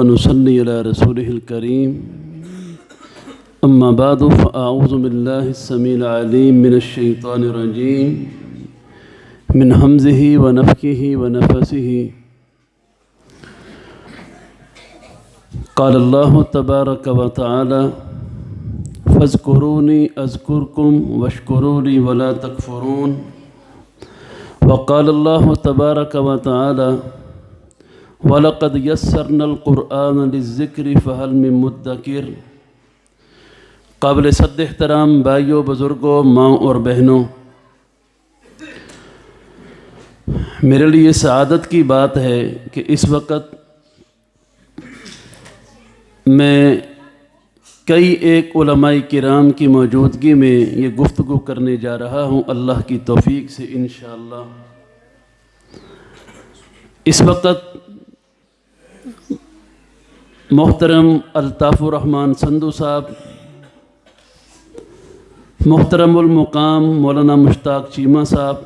ونصلي على رسوله الكريم أما بعد فأعوذ بالله السميع العليم من الشيطان الرجيم من همزه ونفخه ونفثه قال الله تبارك وتعالى فاذكروني أذكركم واشكروا لي ولا تكفرون وقال الله تبارك وتعالى وَلَقَدْ يَسَّرْنَا الْقُرْآنَ لِلذِّكْرِ فَهَلْ مِن مُدَّكِرٍ۔ قابل صد احترام بھائیوں، بزرگوں، ماں اور بہنوں، میرے لیے سعادت کی بات ہے کہ اس وقت میں کئی ایک علماء کرام کی موجودگی میں یہ گفتگو کرنے جا رہا ہوں اللہ کی توفیق سے انشاءاللہ۔ اس وقت محترم الطاف الرحمن سندھو صاحب، محترم المقام مولانا مشتاق چیمہ صاحب،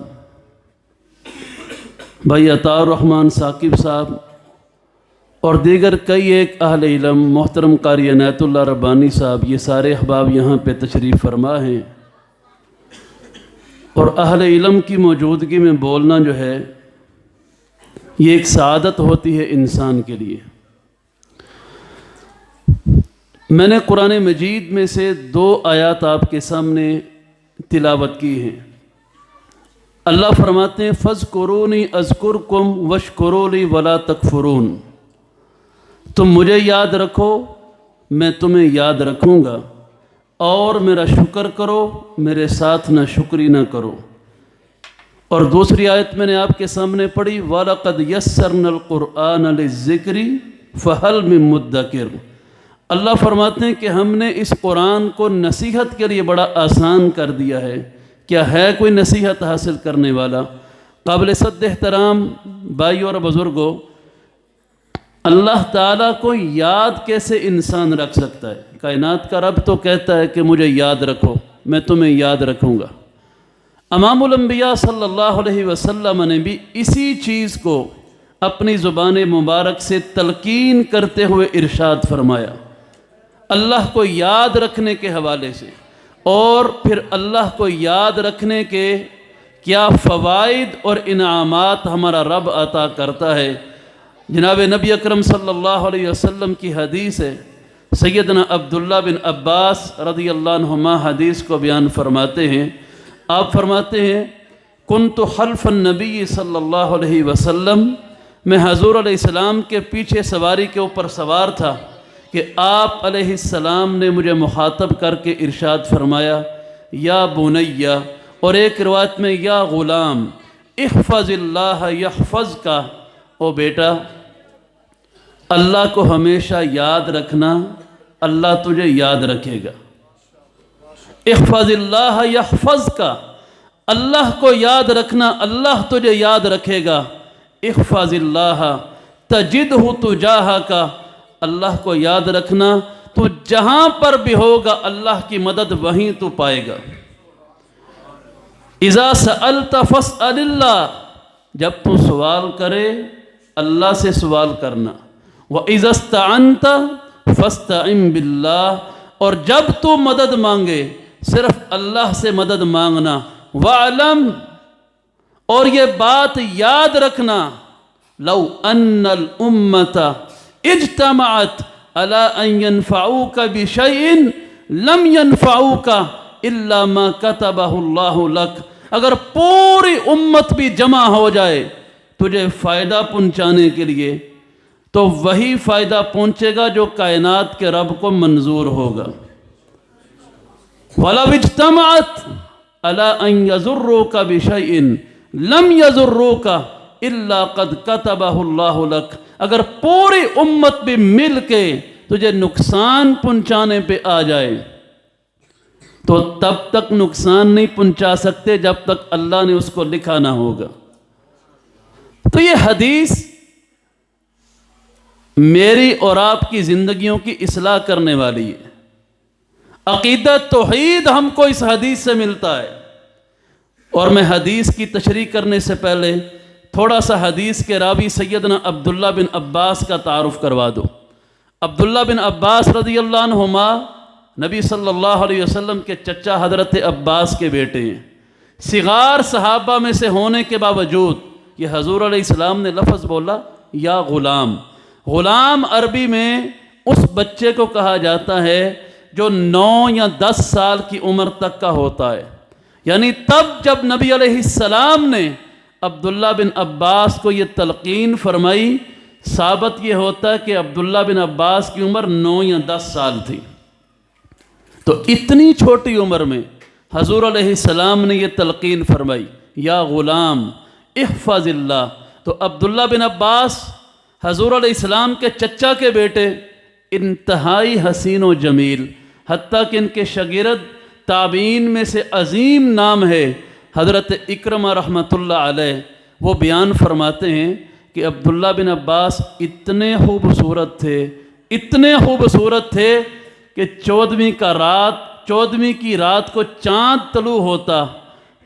بھائی عطاء الرحمن ثاقب صاحب اور دیگر کئی ایک اہل علم، محترم قاری عنایت اللہ ربانی صاحب، یہ سارے احباب یہاں پہ تشریف فرما ہیں۔ اور اہل علم کی موجودگی میں بولنا جو ہے یہ ایک سعادت ہوتی ہے انسان کے لیے۔ میں نے قرآن مجید میں سے 2 آیات آپ کے سامنے تلاوت کی ہیں۔ اللہ فرماتے ہیں فَاذْكُرُونِي أَذْكُرْكُمْ وَاشْكُرُوا لِي وَلَا تَكْفُرُونَ، تم مجھے یاد رکھو، میں تمہیں یاد رکھوں گا، اور میرا شکر کرو، میرے ساتھ نہ شکری نہ کرو۔ اور دوسری آیت میں نے آپ کے سامنے پڑھی وَلَقَدْ يَسَّرْنَا الْقُرْآنَ لِلذِّكْرِ فَهَلْ مِن مُدَّكِرٍ۔ اللہ فرماتے ہیں کہ ہم نے اس قرآن کو نصیحت کے لیے بڑا آسان کر دیا ہے، کیا ہے کوئی نصیحت حاصل کرنے والا؟ قابل صد احترام بھائیوں اور بزرگوں، اللہ تعالیٰ کو یاد کیسے انسان رکھ سکتا ہے؟ کائنات کا رب تو کہتا ہے کہ مجھے یاد رکھو، میں تمہیں یاد رکھوں گا۔ امام الانبیاء صلی اللہ علیہ وسلم نے بھی اسی چیز کو اپنی زبان مبارک سے تلقین کرتے ہوئے ارشاد فرمایا، اللہ کو یاد رکھنے کے حوالے سے، اور پھر اللہ کو یاد رکھنے کے کیا فوائد اور انعامات ہمارا رب عطا کرتا ہے۔ جناب نبی اکرم صلی اللہ علیہ وسلم کی حدیث ہے، سیدنا عبداللہ بن عباس رضی اللہ عنہما حدیث کو بیان فرماتے ہیں۔ آپ فرماتے ہیں کنت خلف النبی صلی اللہ علیہ وسلم، میں حضور علیہ السلام کے پیچھے سواری کے اوپر سوار تھا کہ آپ علیہ السلام نے مجھے مخاطب کر کے ارشاد فرمایا یا بنیہ، اور ایک روایت میں یا غلام احفظ اللہ یحفظک، او بیٹا اللہ کو ہمیشہ یاد رکھنا، اللہ تجھے یاد رکھے گا۔ احفظ اللہ یحفظک، اللہ کو یاد رکھنا، اللہ تجھے یاد رکھے گا۔ احفظ اللہ تجدہ تجاہک، اللہ کو یاد رکھنا، تو جہاں پر بھی ہوگا اللہ کی مدد وہیں تو پائے گا۔ اذا سألت فاسأل اللہ، جب تو سوال کرے اللہ سے سوال کرنا۔ وَإِذَا اسْتَعَنْتَ فَاسْتَعِنْ بِاللَّهِ، اور جب تو مدد مانگے صرف اللہ سے مدد مانگنا۔ وَعْلَمْ، اور یہ بات یاد رکھنا، لَوْ أَنَّ الْأُمَّةَ اجتمعت على ان ينفعوك بشيء لم ينفعوك الا ما كتبه الله لك، اگر پوری امت بھی جمع ہو جائے تجھے فائدہ پہنچانے کے لیے تو وہی فائدہ پہنچے گا جو کائنات کے رب کو منظور ہوگا۔ وَلَوْ اجتمعت على ان يضروك بشيء لم يضروك الا قد كتبه الله لك، اگر پوری امت بھی مل کے تجھے نقصان پہنچانے پہ آ جائے تو تب تک نقصان نہیں پہنچا سکتے جب تک اللہ نے اس کو لکھا نہ ہوگا۔ تو یہ حدیث میری اور آپ کی زندگیوں کی اصلاح کرنے والی ہے۔ عقیدہ توحید ہم کو اس حدیث سے ملتا ہے۔ اور میں حدیث کی تشریح کرنے سے پہلے تھوڑا سا حدیث کے راوی سیدنا عبداللہ بن عباس کا تعارف کروا دو۔ عبداللہ بن عباس رضی اللہ عنہما نبی صلی اللہ علیہ وسلم کے چچا حضرت عباس کے بیٹے ہیں۔ صغار صحابہ میں سے ہونے کے باوجود یہ حضور علیہ السلام نے لفظ بولا یا غلام۔ غلام عربی میں اس بچے کو کہا جاتا ہے جو 9 یا 10 سال کی عمر تک کا ہوتا ہے، یعنی تب جب نبی علیہ السلام نے عبداللہ بن عباس کو یہ تلقین فرمائی، ثابت یہ ہوتا ہے کہ عبداللہ بن عباس کی عمر 9 یا 10 سال تھی۔ تو اتنی چھوٹی عمر میں حضور علیہ السلام نے یہ تلقین فرمائی یا غلام احفظ اللہ۔ تو عبداللہ بن عباس حضور علیہ السلام کے چچا کے بیٹے، انتہائی حسین و جمیل، حتیٰ کہ ان کے شاگرد تابعین میں سے عظیم نام ہے حضرت اکرمہ رحمۃ اللہ علیہ۔ وہ بیان فرماتے ہیں کہ عبداللہ بن عباس اتنے خوبصورت تھے، اتنے خوبصورت تھے کہ 14ویں کی رات کو چاند طلوع ہوتا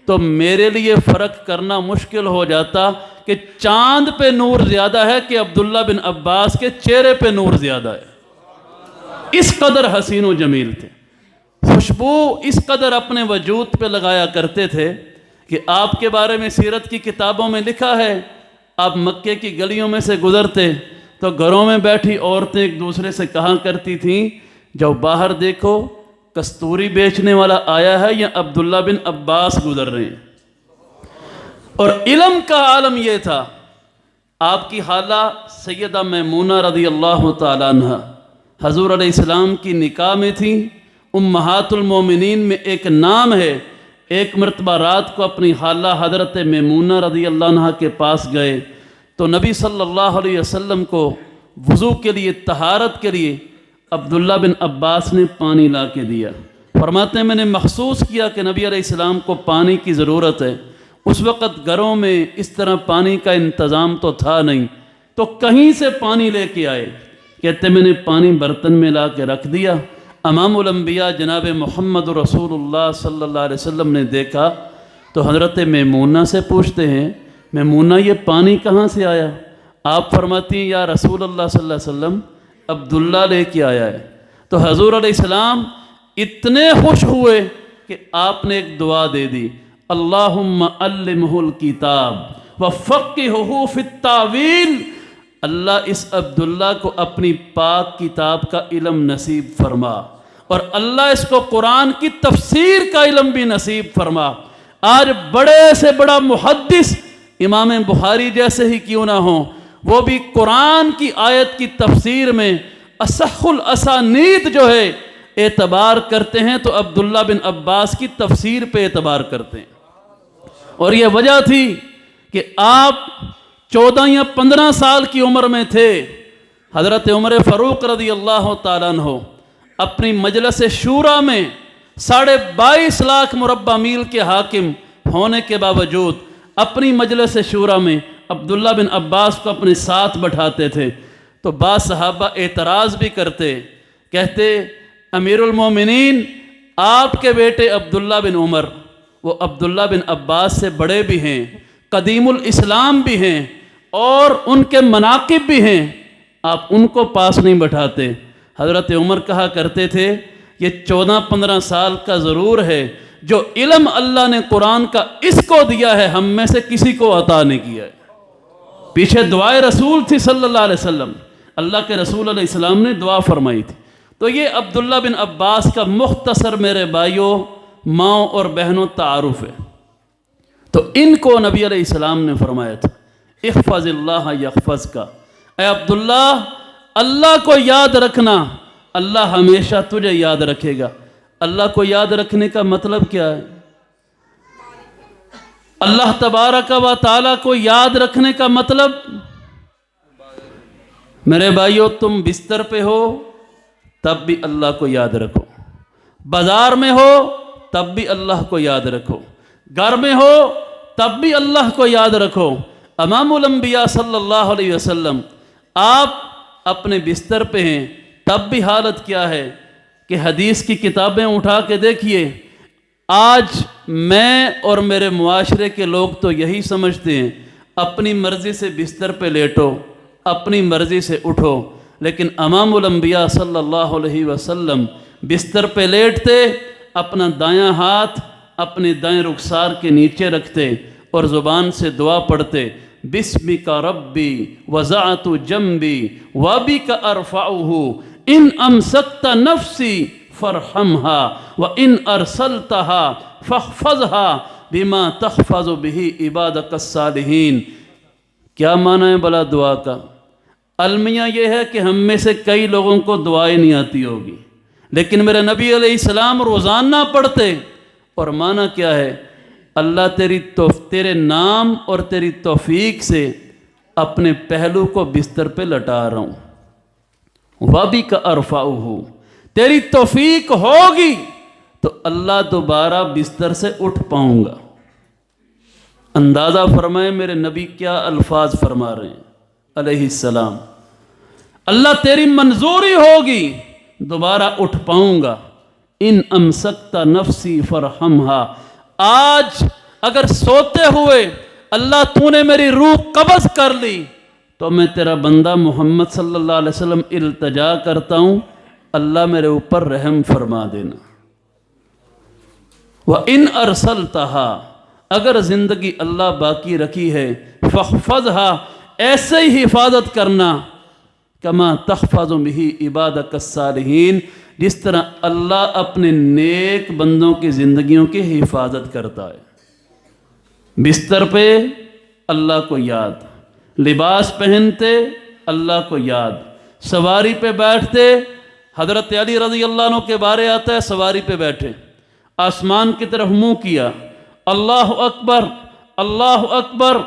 تو میرے لیے فرق کرنا مشکل ہو جاتا کہ چاند پہ نور زیادہ ہے کہ عبداللہ بن عباس کے چہرے پہ نور زیادہ ہے۔ اس قدر حسین و جمیل تھے، خوشبو اس قدر اپنے وجود پہ لگایا کرتے تھے کہ آپ کے بارے میں سیرت کی کتابوں میں لکھا ہے، آپ مکے کی گلیوں میں سے گزرتے تو گھروں میں بیٹھی عورتیں ایک دوسرے سے کہا کرتی تھیں، جب باہر دیکھو کستوری بیچنے والا آیا ہے یا عبداللہ بن عباس گزر رہے ہیں۔ اور علم کا عالم یہ تھا، آپ کی خالہ سیدہ میمونہ رضی اللہ تعالیٰ عنہ حضور علیہ السلام کی نکاح میں تھیں۔ امہات المومنین میں ایک نام ہے، ایک مرتبہ رات کو اپنی خالہ حضرت میمونہ رضی اللہ عنہ کے پاس گئے تو نبی صلی اللہ علیہ وسلم کو وضو کے لیے، طہارت کے لیے عبداللہ بن عباس نے پانی لا کے دیا۔ فرماتے ہیں میں نے محسوس کیا کہ نبی علیہ السلام کو پانی کی ضرورت ہے۔ اس وقت گھروں میں اس طرح پانی کا انتظام تو تھا نہیں، تو کہیں سے پانی لے کے آئے۔ کہتے میں نے پانی برتن میں لا کے رکھ دیا۔ امام الانبیاء جناب محمد رسول اللہ صلی اللہ علیہ وسلم نے دیکھا تو حضرت میمونہ سے پوچھتے ہیں، میمونہ یہ پانی کہاں سے آیا؟ آپ فرماتی ہیں یا رسول اللہ صلی اللہ علیہ وسلم عبداللہ لے کے آیا ہے۔ تو حضور علیہ السلام اتنے خوش ہوئے کہ آپ نے ایک دعا دے دی، اللہم علمہ الکتاب وفقہہ فی التاویل۔ اللہ اس عبداللہ کو اپنی پاک کتاب کا علم نصیب فرما، اور اللہ اس کو قرآن کی تفسیر کا علم بھی نصیب فرما۔ آج بڑے سے بڑا محدث امام بخاری جیسے ہی کیوں نہ ہوں، وہ بھی قرآن کی آیت کی تفسیر میں اصح الاسانید جو ہے اعتبار کرتے ہیں تو عبداللہ بن عباس کی تفسیر پہ اعتبار کرتے ہیں۔ اور یہ وجہ تھی کہ آپ 14 یا 15 سال کی عمر میں تھے۔ حضرت عمر فاروق رضی اللہ تعالیٰ عنہ اپنی مجلس شورا میں 22.5 لاکھ مربع میل کے حاکم ہونے کے باوجود اپنی مجلس شورا میں عبداللہ بن عباس کو اپنے ساتھ بٹھاتے تھے تو بعض صحابہ اعتراض بھی کرتے، کہتے امیر المومنین آپ کے بیٹے عبداللہ بن عمر وہ عبداللہ بن عباس سے بڑے بھی ہیں، قدیم الاسلام بھی ہیں اور ان کے مناقب بھی ہیں، آپ ان کو پاس نہیں بٹھاتے۔ حضرت عمر کہا کرتے تھے یہ 14-15 سال کا ضرور ہے، جو علم اللہ نے قرآن کا اس کو دیا ہے ہم میں سے کسی کو عطا نہیں کیا ہے۔ پیچھے دعائے رسول تھی صلی اللہ علیہ وسلم، اللہ کے رسول علیہ السلام نے دعا فرمائی تھی۔ تو یہ عبداللہ بن عباس کا مختصر میرے بھائیوں، ماؤں اور بہنوں تعارف ہے۔ تو ان کو نبی علیہ السلام نے فرمایا تھا احفظ اللہ یحفظ کا، اے عبداللہ اللہ کو یاد رکھنا، اللہ ہمیشہ تجھے یاد رکھے گا۔ اللہ کو یاد رکھنے کا مطلب کیا ہے؟ اللہ تبارک و تعالیٰ کو یاد رکھنے کا مطلب، میرے بھائیو تم بستر پہ ہو تب بھی اللہ کو یاد رکھو، بازار میں ہو تب بھی اللہ کو یاد رکھو، گھر میں ہو تب بھی اللہ کو یاد رکھو۔ امام الانبیاء صلی اللہ علیہ وسلم آپ اپنے بستر پہ ہیں تب بھی حالت کیا ہے کہ حدیث کی کتابیں اٹھا کے دیکھیے، آج میں اور میرے معاشرے کے لوگ تو یہی سمجھتے ہیں اپنی مرضی سے بستر پہ لیٹو، اپنی مرضی سے اٹھو، لیکن امام الانبیاء صلی اللہ علیہ وسلم بستر پہ لیٹتے، اپنا دایاں ہاتھ اپنے دائیں رخسار کے نیچے رکھتے اور زبان سے دعا پڑھتے، بسمک ربی وضعت جنبی وبک ارفعہ ان امسکت نفسی فرحمها وان ارسلتها فاحفظها بما تحفظ به عبادک الصالحین۔ کیا معنی ہے بلا دعا کا؟ المیہ یہ ہے کہ ہم میں سے کئی لوگوں کو دعائیں نہیں آتی ہوگی، لیکن میرے نبی علیہ السلام روزانہ پڑھتے، اور معنی کیا ہے؟ اللہ تیرے نام اور تیری توفیق سے اپنے پہلو کو بستر پہ لٹا رہا ہوں، وَبِكَ أَرْفَعُهُ، تیری توفیق ہوگی تو اللہ دوبارہ بستر سے اٹھ پاؤں گا۔ اندازہ فرمائے میرے نبی کیا الفاظ فرما رہے ہیں علیہ السلام، اللہ تیری منظوری ہوگی دوبارہ اٹھ پاؤں گا، ان امسکت نفسی فرحمها، آج اگر سوتے ہوئے اللہ تو نے میری روح قبض کر لی تو میں تیرا بندہ محمد صلی اللہ علیہ وسلم التجا کرتا ہوں، اللہ میرے اوپر رحم فرما دینا۔ وَإِنْ أَرْسَلْتَهَا، اگر زندگی اللہ باقی رکھی ہے، فَاحْفَظْهَا، ایسے ہی حفاظت کرنا، کما تحفظ به عبادک الصالحین، جس طرح اللہ اپنے نیک بندوں کی زندگیوں کی حفاظت کرتا ہے۔ بستر پہ اللہ کو یاد، لباس پہنتے اللہ کو یاد، سواری پہ بیٹھتے، حضرت علی رضی اللہ عنہ کے بارے آتا ہے، سواری پہ بیٹھے، آسمان کی طرف منہ کیا، اللہ اکبر اللہ اکبر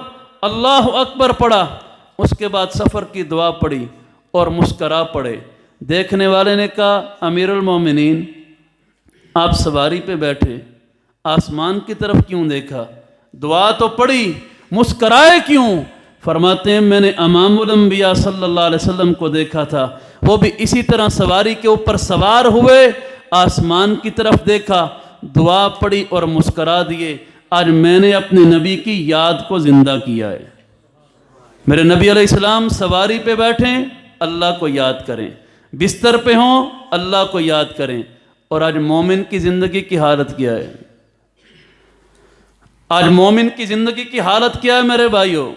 اللہ اکبر پڑھا، اس کے بعد سفر کی دعا پڑھی اور مسکرا پڑے۔ دیکھنے والے نے کہا امیر المومنین آپ سواری پہ بیٹھے، آسمان کی طرف کیوں دیکھا؟ دعا تو پڑھی، مسکرائے کیوں؟ فرماتے ہیں میں نے امام الانبیاء صلی اللہ علیہ وسلم کو دیکھا تھا، وہ بھی اسی طرح سواری کے اوپر سوار ہوئے، آسمان کی طرف دیکھا، دعا پڑھی اور مسکرا دیے۔ آج میں نے اپنے نبی کی یاد کو زندہ کیا ہے۔ میرے نبی علیہ السلام سواری پہ بیٹھیں اللہ کو یاد کریں، بستر پہ ہوں اللہ کو یاد کریں، اور آج مومن کی زندگی کی حالت کیا ہے؟ آج مومن کی زندگی کی حالت کیا ہے میرے بھائیوں؟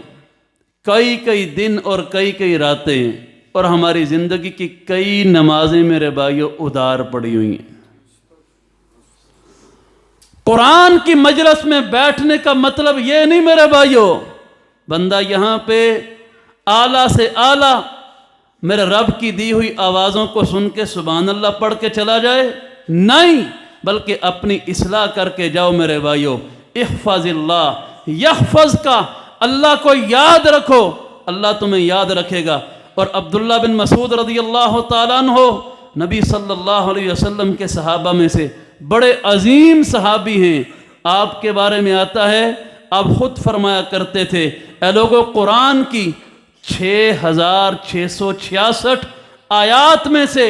کئی دن اور کئی راتیں اور ہماری زندگی کی کئی نمازیں میرے بھائیوں ادار پڑی ہوئی ہیں۔ قرآن کی مجلس میں بیٹھنے کا مطلب یہ نہیں میرے بھائیوں بندہ یہاں پہ اعلیٰ سے اعلیٰ میرے رب کی دی ہوئی آوازوں کو سن کے سبحان اللہ پڑھ کے چلا جائے، نہیں، بلکہ اپنی اصلاح کر کے جاؤ میرے بھائیوں۔ احفظ اللہ یحفظ کا، اللہ کو یاد رکھو، اللہ تمہیں یاد رکھے گا۔ اور عبداللہ بن مسعود رضی اللہ تعالیٰ عنہ نبی صلی اللہ علیہ وسلم کے صحابہ میں سے بڑے عظیم صحابی ہیں، آپ کے بارے میں آتا ہے آپ خود فرمایا کرتے تھے اے لوگو قرآن کی 6666 آیات میں سے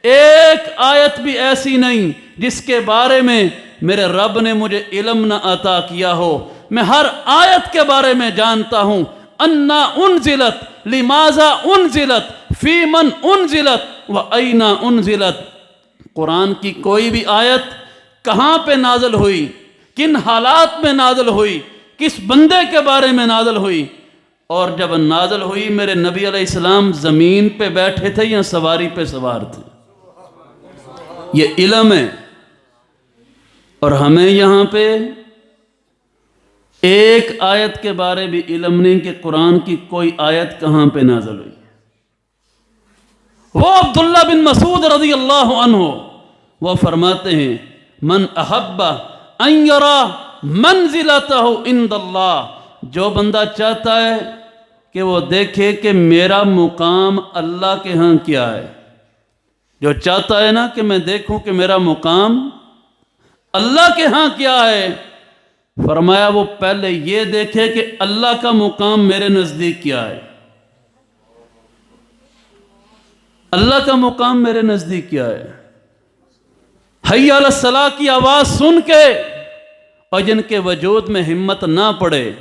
ایک آیت بھی ایسی نہیں جس کے بارے میں میرے رب نے مجھے علم نہ عطا کیا ہو، میں ہر آیت کے بارے میں جانتا ہوں، انا انزلت لماذا انزلت فی من انزلت و اینا انزلت، قرآن کی کوئی بھی آیت کہاں پہ نازل ہوئی، کن حالات میں نازل ہوئی، کس بندے کے بارے میں نازل ہوئی، اور جب نازل ہوئی میرے نبی علیہ السلام زمین پہ بیٹھے تھے یا سواری پہ سوار تھے، یہ علم ہے۔ اور ہمیں یہاں پہ ایک آیت کے بارے بھی علم نہیں کہ قرآن کی کوئی آیت کہاں پہ نازل ہوئی۔ وہ عبداللہ بن مسعود رضی اللہ عنہ وہ فرماتے ہیں من احب ان یرا منزلتہ عند اللہ، جو بندہ چاہتا ہے کہ وہ دیکھے کہ میرا مقام اللہ کے ہاں کیا ہے، جو چاہتا ہے نا کہ میں دیکھوں کہ میرا مقام اللہ کے ہاں کیا ہے، فرمایا وہ پہلے یہ دیکھے کہ اللہ کا مقام میرے نزدیک کیا ہے، اللہ کا مقام میرے نزدیک کیا ہے۔ حی علی الصلاۃ کی آواز سن کے اور جن کے وجود میں ہمت نہ پڑے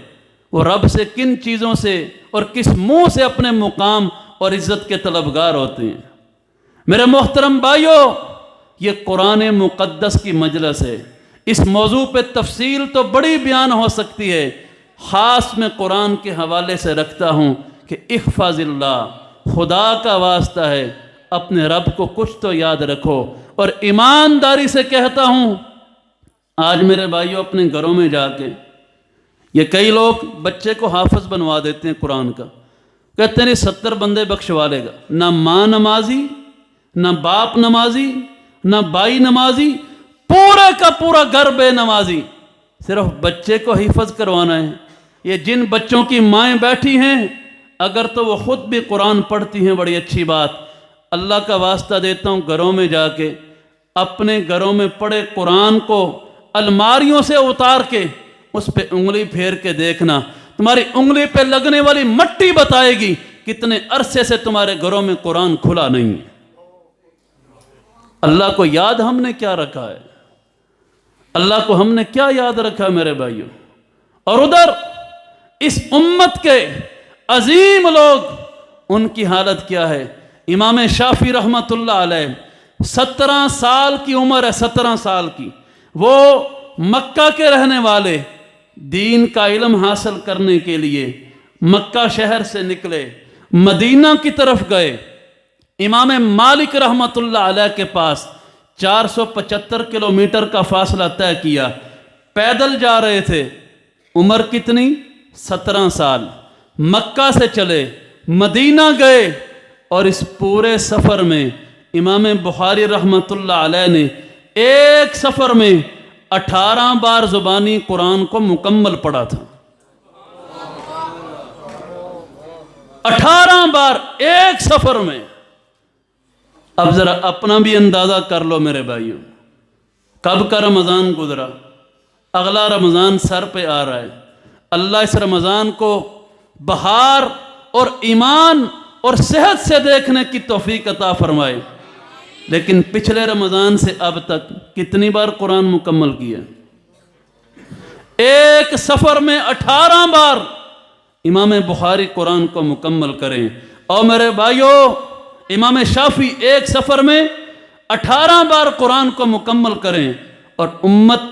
وہ رب سے کن چیزوں سے اور کس منہ سے اپنے مقام اور عزت کے طلبگار ہوتے ہیں۔ میرے محترم بھائیوں، یہ قرآن مقدس کی مجلس ہے، اس موضوع پہ تفصیل تو بڑی بیان ہو سکتی ہے، خاص میں قرآن کے حوالے سے رکھتا ہوں کہ احفظ اللہ، خدا کا واسطہ ہے اپنے رب کو کچھ تو یاد رکھو۔ اور ایمانداری سے کہتا ہوں، آج میرے بھائیوں اپنے گھروں میں جا کے، یہ کئی لوگ بچے کو حافظ بنوا دیتے ہیں قرآن کا، کہتے ہیں 70 بندے بخشوا لے گا، نہ ماں نمازی، نہ باپ نمازی، نہ بھائی نمازی، پورے کا پورا گھر بے نمازی، صرف بچے کو حفظ کروانا ہے۔ یہ جن بچوں کی مائیں بیٹھی ہیں، اگر تو وہ خود بھی قرآن پڑھتی ہیں بڑی اچھی بات، اللہ کا واسطہ دیتا ہوں گھروں میں جا کے اپنے گھروں میں پڑھے قرآن کو الماریوں سے اتار کے اس پہ انگلی پھیر کے دیکھنا، تمہاری انگلی پہ لگنے والی مٹی بتائے گی کتنے عرصے سے تمہارے گھروں میں قرآن کھلا نہیں ہے۔ اللہ کو یاد ہم نے کیا رکھا ہے؟ اللہ کو ہم نے کیا یاد رکھا ہے میرے بھائیوں؟ اور ادھر اس امت کے عظیم لوگ، ان کی حالت کیا ہے؟ امام شافعی رحمۃ اللہ علیہ 17 سال کی عمر ہے، 17 سال کی، وہ مکہ کے رہنے والے، دین کا علم حاصل کرنے کے لیے مکہ شہر سے نکلے، مدینہ کی طرف گئے، امام مالک رحمۃ اللہ علیہ کے پاس 475 کلومیٹر کا فاصلہ طے کیا، پیدل جا رہے تھے، عمر کتنی؟ 17 سال، مکہ سے چلے، مدینہ گئے، اور اس پورے سفر میں امام بخاری رحمۃ اللہ علیہ نے ایک سفر میں 18 بار زبانی قرآن کو مکمل پڑھا تھا۔ 18 بار ایک سفر میں۔ اب ذرا اپنا بھی اندازہ کر لو میرے بھائیوں، کب کا رمضان گزرا، اگلا رمضان سر پہ آ رہا ہے۔ اللہ اس رمضان کو بہار اور ایمان اور صحت سے دیکھنے کی توفیق عطا فرمائے۔ لیکن پچھلے رمضان سے اب تک کتنی بار قرآن مکمل کیا؟ ایک سفر میں 18 بار امام بخاری قرآن کو مکمل کریں۔ اور میرے بھائیوں، امام شافعی ایک سفر میں 18 بار قرآن کو مکمل کریں، اور امت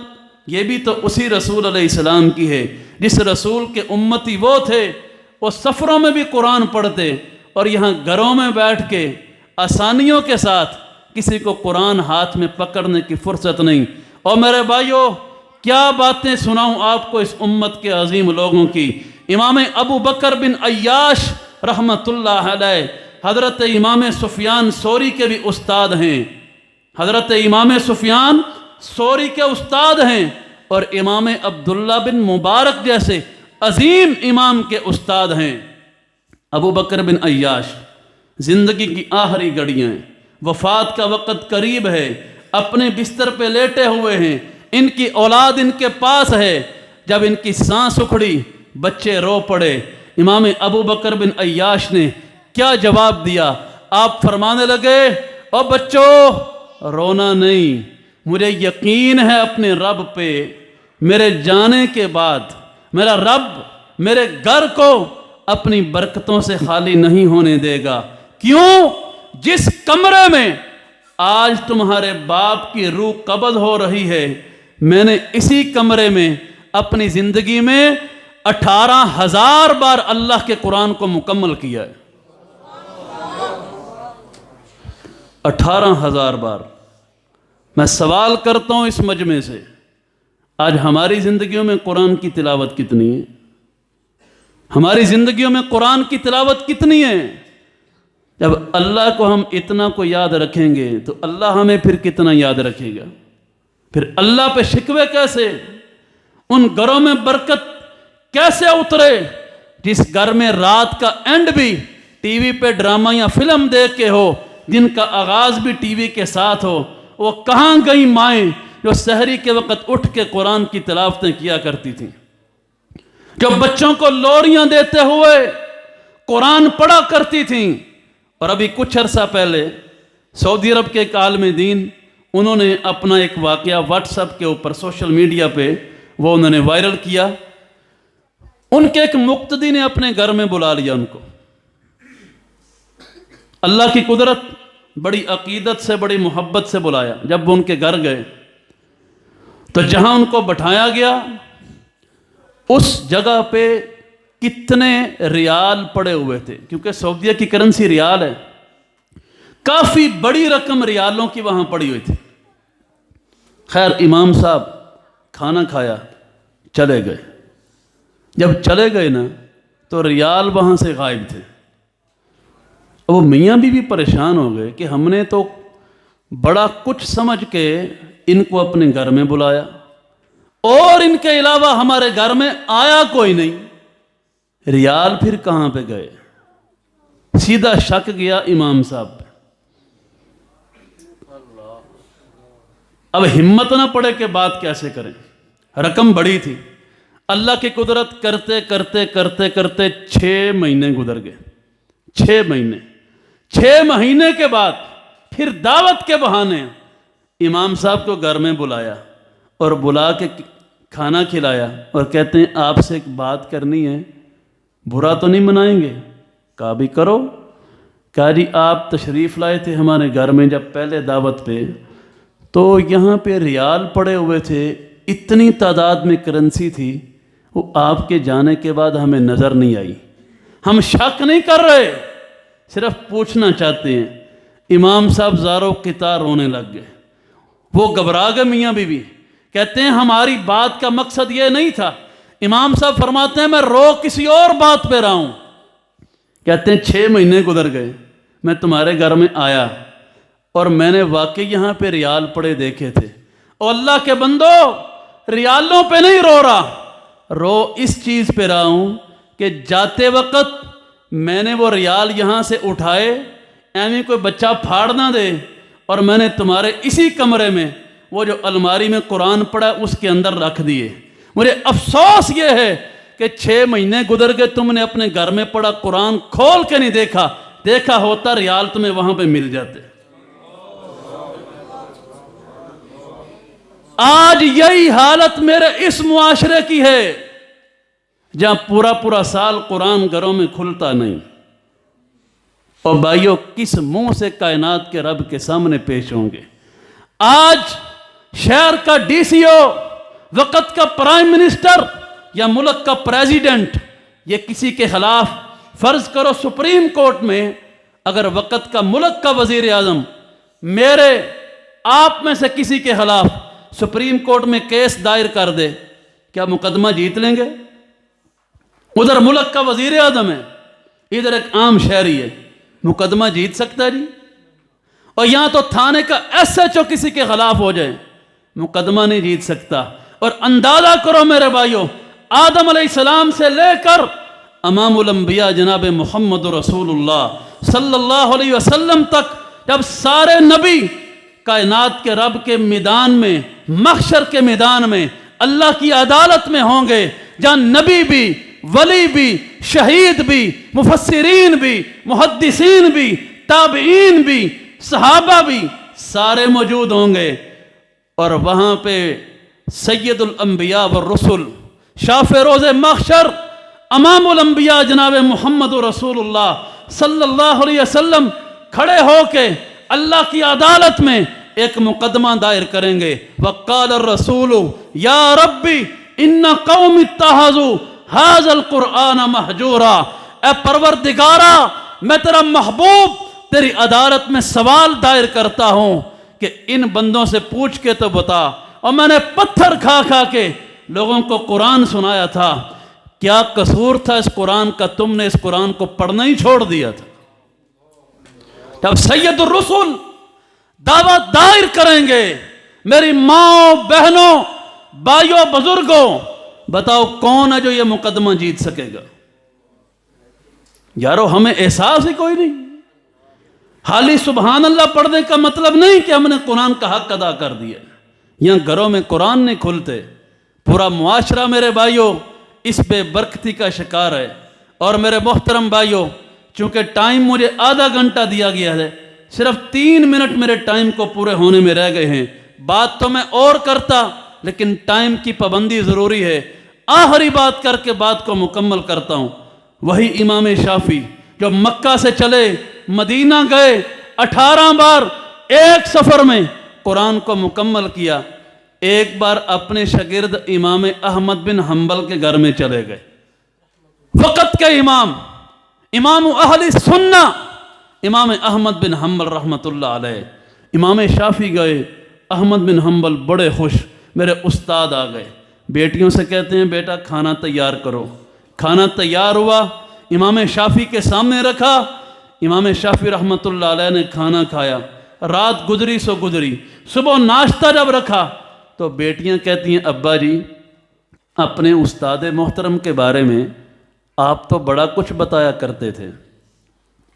یہ بھی تو اسی رسول علیہ السلام کی ہے، جس رسول کے امتی وہ تھے، وہ سفروں میں بھی قرآن پڑھتے، اور یہاں گھروں میں بیٹھ کے آسانیوں کے ساتھ کسی کو قرآن ہاتھ میں پکڑنے کی فرصت نہیں۔ اور میرے بھائیوں، کیا باتیں سناؤں آپ کو اس امت کے عظیم لوگوں کی۔ امام ابو بکر بن عیاش رحمۃ اللہ علیہ حضرت امام سفیان ثوری کے بھی استاد ہیں، حضرت امام سفیان ثوری کے استاد ہیں، اور امام عبداللہ بن مبارک جیسے عظیم امام کے استاد ہیں۔ ابو بکر بن عیاش، زندگی کی آخری گھڑیاں ہیں، وفات کا وقت قریب ہے، اپنے بستر پہ لیٹے ہوئے ہیں، ان کی اولاد ان کے پاس ہے، جب ان کی سانس اکھڑی، بچے رو پڑے۔ امام ابو بکر بن عیاش نے کیا جواب دیا؟ آپ فرمانے لگے، او بچوں رونا نہیں، مجھے یقین ہے اپنے رب پہ، میرے جانے کے بعد میرا رب میرے گھر کو اپنی برکتوں سے خالی نہیں ہونے دے گا۔ کیوں؟ جس کمرے میں آج تمہارے باپ کی روح قبض ہو رہی ہے، میں نے اسی کمرے میں اپنی زندگی میں 18,000 بار اللہ کے قرآن کو مکمل کیا ہے۔ 18,000 بار۔ میں سوال کرتا ہوں اس مجمع سے، آج ہماری زندگیوں میں قرآن کی تلاوت کتنی ہے؟ ہماری زندگیوں میں قرآن کی تلاوت کتنی ہے؟ جب اللہ کو ہم اتنا کو یاد رکھیں گے تو اللہ ہمیں پھر کتنا یاد رکھے گا؟ پھر اللہ پہ شکوے کیسے؟ ان گھروں میں برکت کیسے اترے جس گھر میں رات کا اینڈ بھی ٹی وی پہ ڈرامہ یا فلم دیکھ کے ہو، جن کا آغاز بھی ٹی وی کے ساتھ ہو؟ وہ کہاں گئی مائیں جو سحری کے وقت اٹھ کے قرآن کی تلاوتیں کیا کرتی تھیں، جو بچوں کو لوریاں دیتے ہوئے قرآن پڑھا کرتی تھیں؟ اور ابھی کچھ عرصہ پہلے سعودی عرب کے ایک عالم دین، انہوں نے اپنا ایک واقعہ واٹس ایپ کے اوپر سوشل میڈیا پہ وہ انہوں نے وائرل کیا۔ ان کے ایک مقتدی نے اپنے گھر میں بلا لیا ان کو، اللہ کی قدرت، بڑی عقیدت سے بڑی محبت سے بلایا۔ جب وہ ان کے گھر گئے تو جہاں ان کو بٹھایا گیا اس جگہ پہ کتنے ریال پڑے ہوئے تھے، کیونکہ سعودیہ کی کرنسی ریال ہے، کافی بڑی رقم ریالوں کی وہاں پڑی ہوئی تھی۔ خیر امام صاحب کھانا کھایا، چلے گئے۔ جب چلے گئے نا تو ریال وہاں سے غائب تھے۔ وہ میاں بھی پریشان ہو گئے کہ ہم نے تو بڑا کچھ سمجھ کے ان کو اپنے گھر میں بلایا اور ان کے علاوہ ہمارے گھر میں آیا کوئی نہیں، ریال پھر کہاں پہ گئے؟ سیدھا شک گیا امام صاحب پہ۔ اب ہمت نہ پڑے کہ بات کیسے کریں، رقم بڑی تھی۔ اللہ کی قدرت کرتے کرتے کرتے کرتے 6 مہینے گزر گئے۔ 6 مہینے کے بعد پھر دعوت کے بہانے امام صاحب کو گھر میں بلایا اور بلا کے کھانا کھلایا اور کہتے ہیں آپ سے ایک بات کرنی ہے، برا تو نہیں منائیں گے؟ کہا بھی کرو۔ کہا جی آپ تشریف لائے تھے ہمارے گھر میں جب پہلے دعوت پہ، تو یہاں پہ ریال پڑے ہوئے تھے، اتنی تعداد میں کرنسی تھی، وہ آپ کے جانے کے بعد ہمیں نظر نہیں آئی۔ ہم شک نہیں کر رہے، صرف پوچھنا چاہتے ہیں۔ امام صاحب زاروں قطار رونے لگ گئے، وہ گھبرا گئے میاں بیوی، کہتے ہیں ہماری بات کا مقصد یہ نہیں تھا۔ امام صاحب فرماتے ہیں میں رو کسی اور بات پہ رہا ہوں۔ کہتے ہیں 6 مہینے گزر گئے، میں تمہارے گھر میں آیا اور میں نے واقعی یہاں پہ ریال پڑے دیکھے تھے، اور اللہ کے بندو ریالوں پہ نہیں رو رہا، رو اس چیز پہ رہا ہوں کہ جاتے وقت میں نے وہ ریال یہاں سے اٹھائے، ایویں کوئی بچہ پھاڑ نہ دے، اور میں نے تمہارے اسی کمرے میں وہ جو الماری میں قرآن پڑھا اس کے اندر رکھ دیے۔ مجھے افسوس یہ ہے کہ 6 مہینے گزر گئے تم نے اپنے گھر میں پڑھا قرآن کھول کے نہیں دیکھا، دیکھا ہوتا ریال تمہیں وہاں پہ مل جاتے۔ آج یہی حالت میرے اس معاشرے کی ہے جہاں پورا سال قرآن گھروں میں کھلتا نہیں۔ اور بھائیو کس منہ سے کائنات کے رب کے سامنے پیش ہوں گے؟ آج شہر کا ڈی سی او، وقت کا پرائم منسٹر یا ملک کا پریزیڈنٹ، یہ کسی کے خلاف، فرض کرو سپریم کورٹ میں اگر وقت کا ملک کا وزیر اعظم میرے آپ میں سے کسی کے خلاف سپریم کورٹ میں کیس دائر کر دے، کیا مقدمہ جیت لیں گے؟ ادھر ملک کا وزیر اعظم ہے، ادھر ایک عام شہری ہے، مقدمہ جیت سکتا ہے جی؟ اور یہاں تو تھانے کا ایس ایچ او کسی کے خلاف ہو جائے، مقدمہ نہیں جیت سکتا۔ اور اندازہ کرو میرے بھائیو، آدم علیہ السلام سے لے کر امام الانبیاء جناب محمد رسول اللہ صلی اللہ علیہ وسلم تک، جب سارے نبی کائنات کے رب کے میدان میں، محشر کے میدان میں، اللہ کی عدالت میں ہوں گے، جہاں نبی بھی، ولی بھی، شہید بھی، مفسرین بھی، محدثین بھی، تابعین بھی، صحابہ بھی، سارے موجود ہوں گے، اور وہاں پہ سید الانبیاء والرسل شاف روز محشر امام الانبیاء جناب محمد رسول اللہ صلی اللہ علیہ وسلم کھڑے ہو کے اللہ کی عدالت میں ایک مقدمہ دائر کریں گے۔ وقال الرسول یا ربی ان قوم اتخذوا ھذا القرآن مہجورا، اے پروردگارا میں تیرا محبوب تیری عدالت میں سوال دائر کرتا ہوں کہ ان بندوں سے پوچھ کے تو بتا، اور میں نے پتھر کھا کھا کے لوگوں کو قرآن سنایا تھا، کیا قصور تھا اس قرآن کا؟ تم نے اس قرآن کو پڑھنا ہی چھوڑ دیا تھا۔ جب سید الرسل دعوت دائر کریں گے، میری ماں بہنوں بھائیوں بزرگوں، بتاؤ کون ہے جو یہ مقدمہ جیت سکے گا؟ یارو ہمیں احساس ہی کوئی نہیں۔ حالی سبحان اللہ پڑھنے کا مطلب نہیں کہ ہم نے قرآن کا حق ادا کر دیا۔ یہاں گھروں میں قرآن نہیں کھلتے، پورا معاشرہ میرے بھائیوں اس بے برکتی کا شکار ہے۔ اور میرے محترم بھائیوں، چونکہ ٹائم مجھے آدھا گھنٹہ دیا گیا ہے، صرف 3 منٹ میرے ٹائم کو پورے ہونے میں رہ گئے ہیں۔ بات تو میں اور کرتا، لیکن ٹائم کی پابندی ضروری ہے۔ آخری بات کر کے بات کو مکمل کرتا ہوں۔ وہی امام شافعی جو مکہ سے چلے مدینہ گئے، 18 بار ایک سفر میں قرآن کو مکمل کیا۔ ایک بار اپنے شاگرد امام احمد بن حنبل کے گھر میں چلے گئے، وقت کے امام اہل سنہ امام احمد بن حنبل رحمۃ اللہ علیہ۔ امام شافعی گئے، احمد بن حنبل بڑے خوش، میرے استاد آ گئے۔ بیٹیوں سے کہتے ہیں بیٹا کھانا تیار کرو۔ کھانا تیار ہوا، امام شافعی کے سامنے رکھا۔ امام شافعی رحمۃ اللہ علیہ نے کھانا کھایا۔ رات گزری سو گزری، صبح ناشتہ جب رکھا تو بیٹیاں کہتی ہیں ابا جی اپنے استاد محترم کے بارے میں آپ تو بڑا کچھ بتایا کرتے تھے،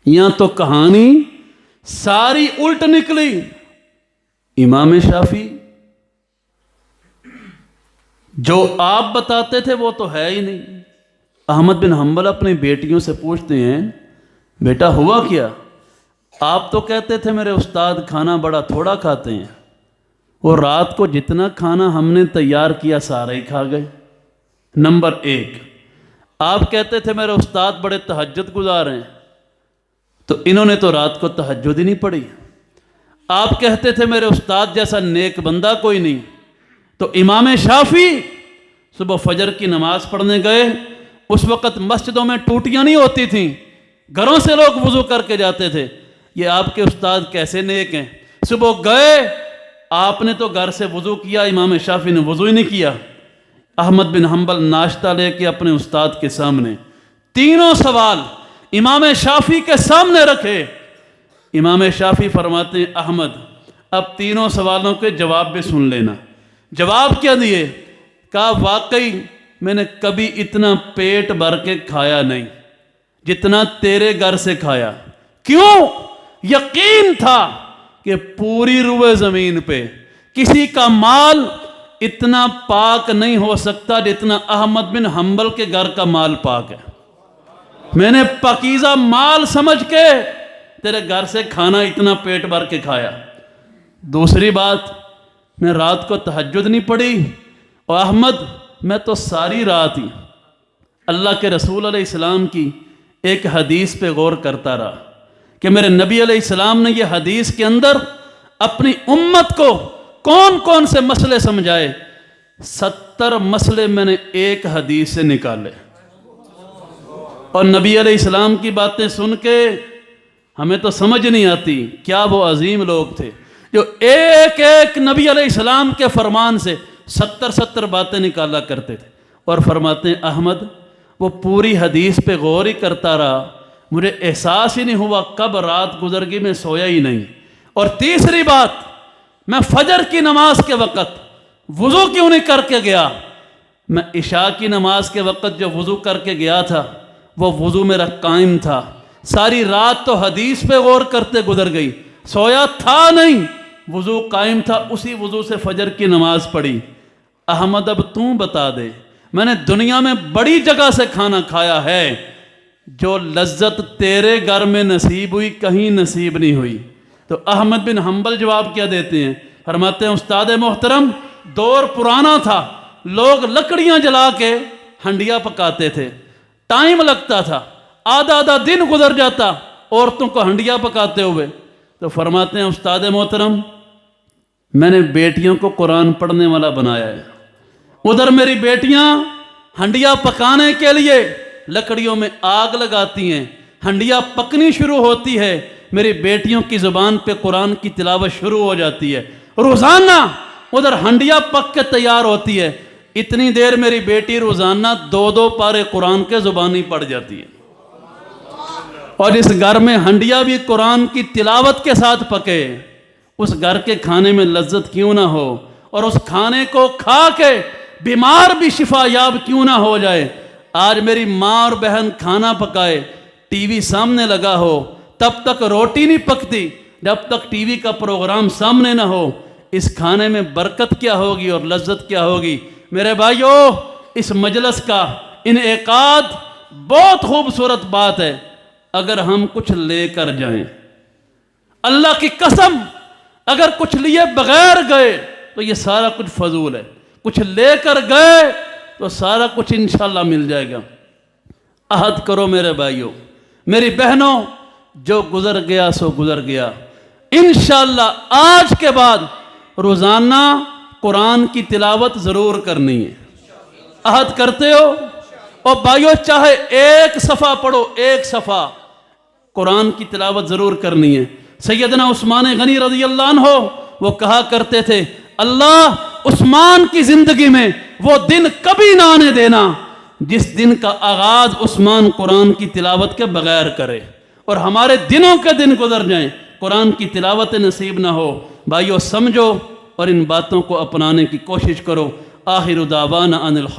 یہاں تو کہانی ساری الٹ نکلی۔ امام شافعی جو آپ بتاتے تھے وہ تو ہے ہی نہیں۔ احمد بن حنبل اپنی بیٹیوں سے پوچھتے ہیں بیٹا ہوا کیا؟ آپ تو کہتے تھے میرے استاد کھانا بڑا تھوڑا کھاتے ہیں، وہ رات کو جتنا کھانا ہم نے تیار کیا سارا ہی کھا گئے۔ نمبر 1، آپ کہتے تھے میرے استاد بڑے تہجد گزار ہیں، تو انہوں نے تو رات کو تہجد ہی نہیں پڑھی۔ آپ کہتے تھے میرے استاد جیسا نیک بندہ کوئی نہیں، تو امام شافعی صبح فجر کی نماز پڑھنے گئے۔ اس وقت مسجدوں میں ٹوٹیاں نہیں ہوتی تھیں، گھروں سے لوگ وضو کر کے جاتے تھے۔ یہ آپ کے استاد کیسے نیک ہیں؟ صبح گئے، آپ نے تو گھر سے وضو کیا، امام شافعی نے وضو ہی نہیں کیا۔ احمد بن حنبل ناشتہ لے کے اپنے استاد کے سامنے تینوں سوال امام شافعی کے سامنے رکھے۔ امام شافعی فرماتے ہیں احمد اب تینوں سوالوں کے جواب بھی سن لینا۔ جواب کیا دیے؟ کہا واقعی میں نے کبھی اتنا پیٹ بھر کے کھایا نہیں جتنا تیرے گھر سے کھایا۔ کیوں؟ یقین تھا کہ پوری روئے زمین پہ کسی کا مال اتنا پاک نہیں ہو سکتا جتنا احمد بن حنبل کے گھر کا مال پاک ہے۔ میں نے پاکیزہ مال سمجھ کے تیرے گھر سے کھانا اتنا پیٹ بھر کے کھایا۔ دوسری بات، میں رات کو تہجد نہیں پڑھی، اور احمد میں تو ساری رات ہی اللہ کے رسول علیہ السلام کی ایک حدیث پہ غور کرتا رہا کہ میرے نبی علیہ السلام نے یہ حدیث کے اندر اپنی امت کو کون کون سے مسئلے سمجھائے۔ 70 مسئلے میں نے ایک حدیث سے نکالے، اور نبی علیہ السلام کی باتیں سن کے ہمیں تو سمجھ نہیں آتی کیا وہ عظیم لوگ تھے جو ایک ایک نبی علیہ السلام کے فرمان سے 70 باتیں نکالا کرتے تھے۔ اور فرماتے ہیں احمد وہ پوری حدیث پہ غور ہی کرتا رہا، مجھے احساس ہی نہیں ہوا کب رات گزر گئی، میں سویا ہی نہیں۔ اور تیسری بات، میں فجر کی نماز کے وقت وضو کیوں نہیں کر کے گیا؟ میں عشاء کی نماز کے وقت جو وضو کر کے گیا تھا وہ وضو میرا قائم تھا۔ ساری رات تو حدیث پہ غور کرتے گزر گئی، سویا تھا نہیں، وضو قائم تھا، اسی وضو سے فجر کی نماز پڑھی۔ احمد اب تو بتا دے، میں نے دنیا میں بڑی جگہ سے کھانا کھایا ہے، جو لذت تیرے گھر میں نصیب ہوئی کہیں نصیب نہیں ہوئی۔ تو احمد بن حنبل جواب کیا دیتے ہیں؟ فرماتے ہیں استاد محترم دور پرانا تھا، لوگ لکڑیاں جلا کے ہنڈیا پکاتے تھے، ٹائم لگتا تھا، آدھا دن گزر جاتا عورتوں کو ہنڈیا پکاتے ہوئے۔ تو فرماتے ہیں استاد محترم میں نے بیٹیوں کو قرآن پڑھنے والا بنایا ہے، ادھر میری بیٹیاں ہنڈیا پکانے کے لیے لکڑیوں میں آگ لگاتی ہیں، ہنڈیا پکنی شروع ہوتی ہے، میری بیٹیوں کی زبان پہ قرآن کی تلاوت شروع ہو جاتی ہے، روزانہ ادھر ہنڈیا پک کے تیار ہوتی ہے، اتنی دیر میری بیٹی روزانہ 2 پارے قرآن کے زبانی پڑھ جاتی ہے۔ اور اس گھر میں ہنڈیا بھی قرآن کی تلاوت کے ساتھ پکے، اس گھر کے کھانے میں لذت کیوں نہ ہو، اور اس کھانے کو کھا کے بیمار بھی شفا یاب کیوں نہ ہو جائے۔ آج میری ماں اور بہن کھانا پکائے، ٹی وی سامنے لگا ہو، تب تک روٹی نہیں پکتی جب تک ٹی وی کا پروگرام سامنے نہ ہو۔ اس کھانے میں برکت کیا ہوگی اور لذت کیا ہوگی؟ میرے بھائیو اس مجلس کا انعقاد بہت خوبصورت بات ہے، اگر ہم کچھ لے کر جائیں، اللہ کی قسم اگر کچھ لیے بغیر گئے تو یہ سارا کچھ فضول ہے، کچھ لے کر گئے تو سارا کچھ انشاءاللہ مل جائے گا۔ عہد کرو میرے بھائیو، میری بہنوں، جو گزر گیا سو گزر گیا. انشاءاللہ آج کے بعد روزانہ قرآن کی تلاوت ضرور کرنی ہے. عہد کرتے ہو؟ اور بھائیو چاہے ایک صفحہ پڑھو، ایک صفحہ قرآن کی تلاوت ضرور کرنی ہے. سیدنا عثمان غنی رضی اللہ عنہ وہ کہا کرتے تھے اللہ عثمان کی زندگی میں وہ دن کبھی نہ آنے دینا جس دن کا آغاز عثمان قرآن کی تلاوت کے بغیر کرے، اور ہمارے دنوں کے دن گزر جائیں قرآن کی تلاوت نصیب نہ ہو. بھائیو سمجھو اور ان باتوں کو اپنانے کی کوشش کرو. آخر دعوانا ان الحمد